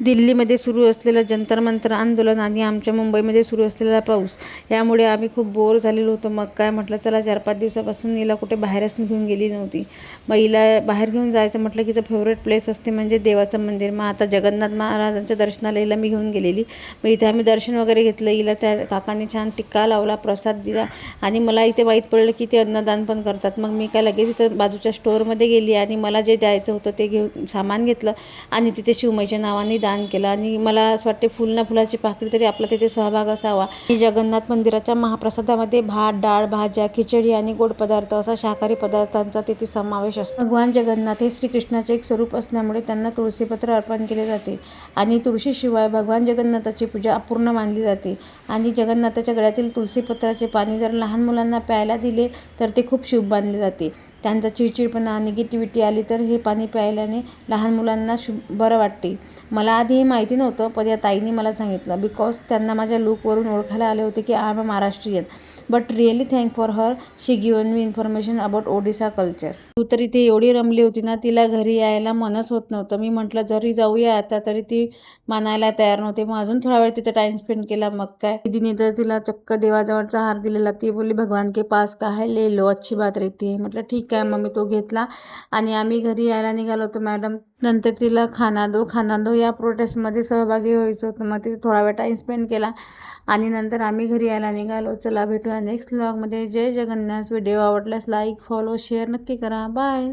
दिल्लीमध्ये सुरू असलेलं जंतर मंतर आंदोलन आणि आमच्या मुंबईमध्ये सुरू असलेला पाऊस यामुळे आम्ही खूप बोर झालेलो होतो. मग काय म्हटलं, चला 4-5 दिवसापासून हिला कुठे बाहेरच घेऊन गेली नव्हती. मग हिला बाहेर घेऊन जायचं म्हटलं की हिचं फेवरेट प्लेस असते म्हणजे देवाचं मंदिर. मग आता जगन्नाथ महाराजांच्या दर्शनाला हिला मी घेऊन गेलेली. मग इथे आम्ही दर्शन वगैरे घेतलं. हिला त्या काकांनी छान टिक्का लावला, प्रसाद दिला आणि मला इथे माहीत पडलं की ते अन्नदान पण करतात. मग मी काय लगेच इथं बाजूच्या स्टोअरमध्ये गेली आणि मला जे द्यायचं होतं ते घेऊन सामान घेतलं आणि तिथे शिवमाईच्या नावाने दान केलं. आणि मला असं वाटते फुल ना फुलाची पाकळी तरी आपला तिथे सहभाग असावा. जगन्नाथ मंदिराच्या महाप्रसादामध्ये भात, डाळ, भाज्या, खिचडी आणि गोड पदार्थ असा शाकाहारी पदार्थांचा तिथे समावेश असतो. भगवान जगन्नाथ हे श्रीकृष्णाचे एक स्वरूप असल्यामुळे त्यांना तुळशीपत्र अर्पण केले जाते आणि तुळशीशिवाय भगवान जगन्नाथाची पूजा अपूर्ण मानली जाते. आणि जगन्नाथाच्या गळ्यातील तुळशीपत्राचे पाणी जर लहान मुलांना प्यायला दिले तर ते खूप शुभ मानले जाते. त्यांचा चिडचिडपणा, निगेटिव्हिटी आली तर हे पाणी प्यायल्याने लहान मुलांना बरं वाटते. मला आधी हे माहिती नव्हतं, पण या ताईंनी मला सांगितलं. बिकॉज त्यांना माझ्या लुकवरून ओळखायला आले होते की I am a Maharashtrian. But really thank for her, she given me information about Odisha culture. तू तरी ती एवढी रमली होती ना, तिला घरी यायला मनच होत नव्हतं. मी म्हटलं जरी जाऊया आता, तरी ती मानायला तयार नव्हते. मग अजून थोडा वेळ तिथं टाइम स्पेंड केला. मग काय दीदीने तर तिला चक्क देवाजवळचा हार दिलेला. ती बोलली भगवान के पास का है, ले लो, अच्छी बात रहती है. म्हटलं ठीक आहे. मग मी तो घेतला आणि आम्ही घरी यायला निघालो होतो. मॅडम नंतर तिला खाना दो या प्रोटेस्टमध्ये सहभागी व्हायचं होतं. मग तिथे थोडा वेळ टाईम स्पेंड केला आणि नंतर आम्ही घरी यायला निघालो. चला भेटूया नेक्स्ट व्लॉगमध्ये. जय जगन्नाथ. व्हिडिओ आवडल्यास लाईक, फॉलो, शेअर नक्की करा. बाय.